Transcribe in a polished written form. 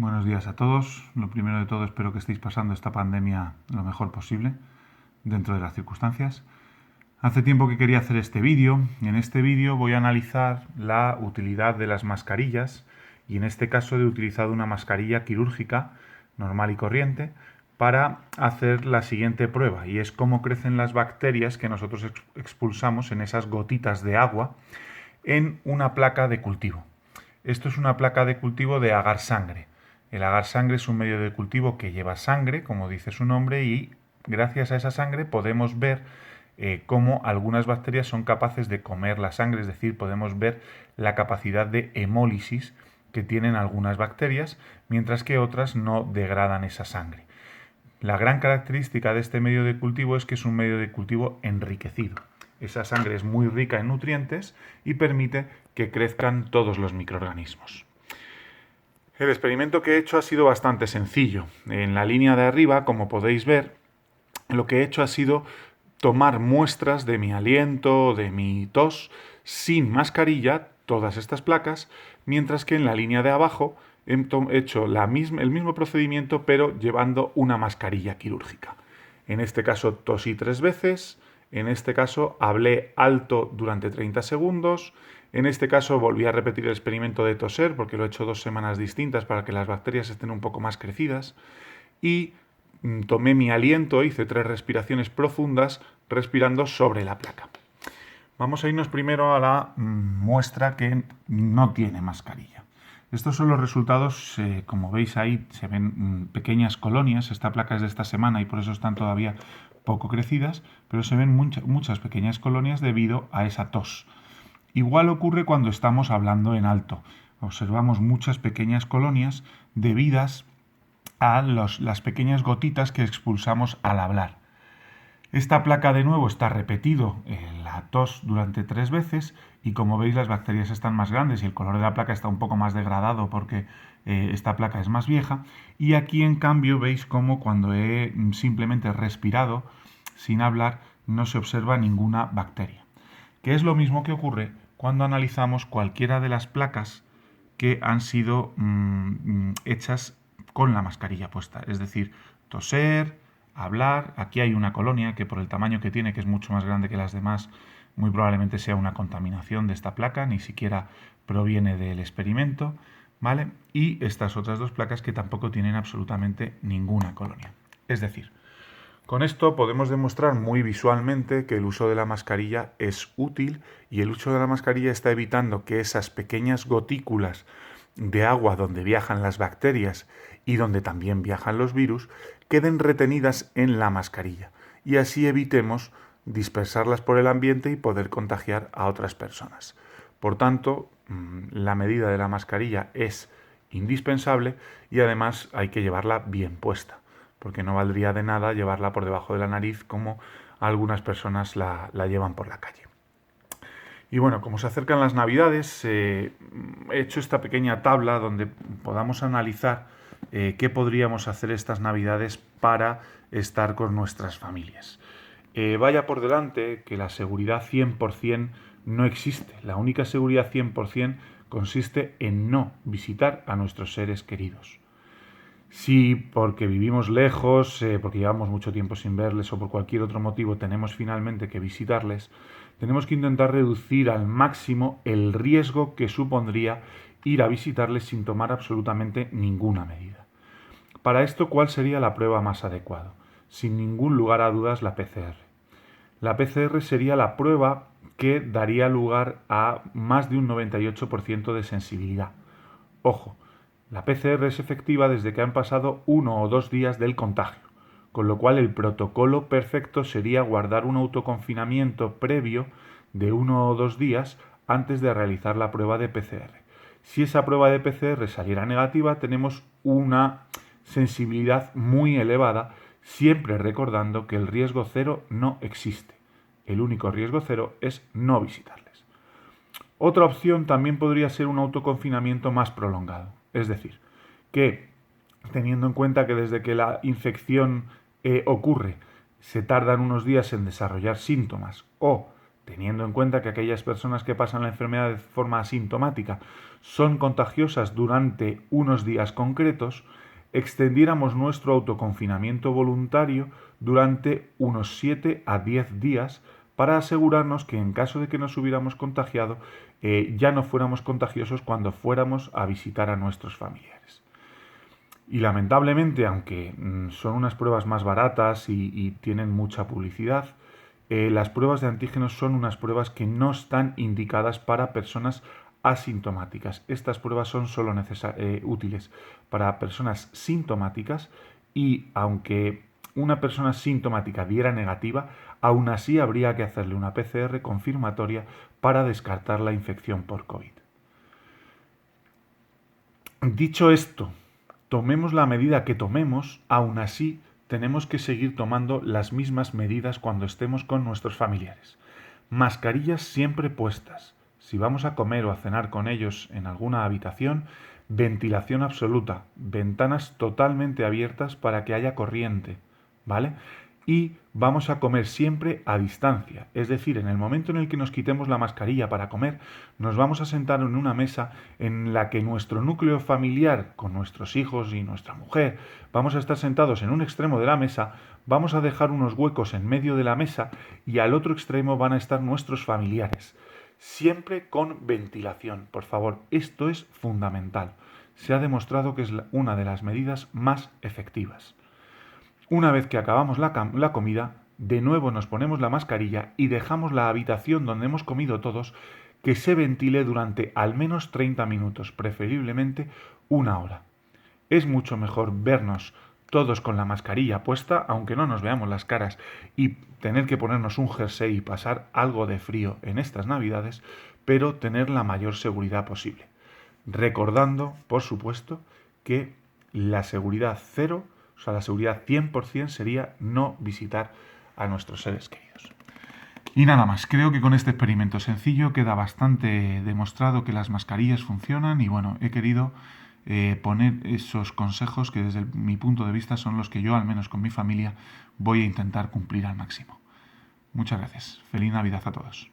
Buenos días a todos. Lo primero de todo, espero que estéis pasando esta pandemia lo mejor posible, dentro de las circunstancias. Hace tiempo que quería hacer este vídeo. En este vídeo voy a analizar la utilidad de las mascarillas y en este caso he utilizado una mascarilla quirúrgica normal y corriente para hacer la siguiente prueba, y es cómo crecen las bacterias que nosotros expulsamos en esas gotitas de agua en una placa de cultivo. Esto es una placa de cultivo de agar sangre. El agar sangre es un medio de cultivo que lleva sangre, como dice su nombre, y gracias a esa sangre podemos ver cómo algunas bacterias son capaces de comer la sangre, es decir, podemos ver la capacidad de hemólisis que tienen algunas bacterias, mientras que otras no degradan esa sangre. La gran característica de este medio de cultivo es que es un medio de cultivo enriquecido. Esa sangre es muy rica en nutrientes y permite que crezcan todos los microorganismos. El experimento que he hecho ha sido bastante sencillo. En la línea de arriba, como podéis ver, lo que he hecho ha sido tomar muestras de mi aliento, de mi tos, sin mascarilla, todas estas placas, mientras que en la línea de abajo he hecho el mismo procedimiento, pero llevando una mascarilla quirúrgica. En este caso tosí 3 veces, en este caso hablé alto durante 30 segundos, en este caso volví a repetir el experimento de toser, porque lo he hecho 2 semanas distintas para que las bacterias estén un poco más crecidas, y tomé mi aliento, hice 3 respiraciones profundas, respirando sobre la placa. Vamos a irnos primero a la muestra que no tiene mascarilla. Estos son los resultados, como veis ahí se ven pequeñas colonias. Esta placa es de esta semana y por eso están todavía poco crecidas, pero se ven muchas pequeñas colonias debido a esa tos. Igual ocurre cuando estamos hablando en alto. Observamos muchas pequeñas colonias debidas a las pequeñas gotitas que expulsamos al hablar. Esta placa de nuevo está repetido la tos durante 3 veces y como veis las bacterias están más grandes y el color de la placa está un poco más degradado porque esta placa es más vieja, y aquí en cambio veis como cuando he simplemente respirado sin hablar no se observa ninguna bacteria, que es lo mismo que ocurre cuando analizamos cualquiera de las placas que han sido hechas con la mascarilla puesta, es decir, toser, hablar. Aquí hay una colonia que por el tamaño que tiene, que es mucho más grande que las demás, muy probablemente sea una contaminación de esta placa, ni siquiera proviene del experimento, ¿vale? Y estas otras 2 placas que tampoco tienen absolutamente ninguna colonia. Es decir, con esto podemos demostrar muy visualmente que el uso de la mascarilla es útil, y el uso de la mascarilla está evitando que esas pequeñas gotículas de agua donde viajan las bacterias y donde también viajan los virus queden retenidas en la mascarilla, y así evitemos dispersarlas por el ambiente y poder contagiar a otras personas. Por tanto, la medida de la mascarilla es indispensable y además hay que llevarla bien puesta, porque no valdría de nada llevarla por debajo de la nariz como algunas personas la llevan por la calle. Y bueno, como se acercan las Navidades, he hecho esta pequeña tabla donde podamos analizar qué podríamos hacer estas Navidades para estar con nuestras familias. Vaya por delante que la seguridad 100% no existe. La única seguridad 100% consiste en no visitar a nuestros seres queridos. Si porque vivimos lejos, porque llevamos mucho tiempo sin verles o por cualquier otro motivo tenemos finalmente que visitarles, tenemos que intentar reducir al máximo el riesgo que supondría ir a visitarles sin tomar absolutamente ninguna medida. Para esto, ¿cuál sería la prueba más adecuada? Sin ningún lugar a dudas, la PCR. La PCR sería la prueba que daría lugar a más de un 98% de sensibilidad. Ojo, la PCR es efectiva desde que han pasado 1 o 2 días del contagio, con lo cual el protocolo perfecto sería guardar un autoconfinamiento previo de 1 o 2 días antes de realizar la prueba de PCR. Si esa prueba de PCR saliera negativa, tenemos una sensibilidad muy elevada, siempre recordando que el riesgo cero no existe. El único riesgo cero es no visitarles. Otra opción también podría ser un autoconfinamiento más prolongado. Es decir, que teniendo en cuenta que desde que la infección ocurre se tardan unos días en desarrollar síntomas, o teniendo en cuenta que aquellas personas que pasan la enfermedad de forma asintomática son contagiosas durante unos días concretos, extendiéramos nuestro autoconfinamiento voluntario durante unos 7 a 10 días para asegurarnos que en caso de que nos hubiéramos contagiado, ya no fuéramos contagiosos cuando fuéramos a visitar a nuestros familiares. Y lamentablemente, aunque son unas pruebas más baratas y tienen mucha publicidad, las pruebas de antígenos son unas pruebas que no están indicadas para personas asintomáticas. Estas pruebas son solo útiles para personas sintomáticas y aunque una persona sintomática diera negativa, aún así habría que hacerle una PCR confirmatoria para descartar la infección por COVID. Dicho esto, tomemos la medida que tomemos, aún así tenemos que seguir tomando las mismas medidas cuando estemos con nuestros familiares. Mascarillas siempre puestas. Si vamos a comer o a cenar con ellos en alguna habitación, ventilación absoluta, ventanas totalmente abiertas para que haya corriente, ¿vale? Y vamos a comer siempre a distancia, es decir, en el momento en el que nos quitemos la mascarilla para comer, nos vamos a sentar en una mesa en la que nuestro núcleo familiar, con nuestros hijos y nuestra mujer, vamos a estar sentados en un extremo de la mesa, vamos a dejar unos huecos en medio de la mesa y al otro extremo van a estar nuestros familiares. Siempre con ventilación, por favor, esto es fundamental. Se ha demostrado que es una de las medidas más efectivas. Una vez que acabamos la comida, de nuevo nos ponemos la mascarilla y dejamos la habitación donde hemos comido todos que se ventile durante al menos 30 minutos, preferiblemente una hora. Es mucho mejor vernos todos con la mascarilla puesta, aunque no nos veamos las caras, y tener que ponernos un jersey y pasar algo de frío en estas Navidades, pero tener la mayor seguridad posible. Recordando, por supuesto, que la seguridad cero, o sea, la seguridad 100% sería no visitar a nuestros seres queridos. Y nada más, creo que con este experimento sencillo queda bastante demostrado que las mascarillas funcionan y bueno, he querido poner esos consejos que desde mi punto de vista son los que yo, al menos con mi familia, voy a intentar cumplir al máximo. Muchas gracias. Feliz Navidad a todos.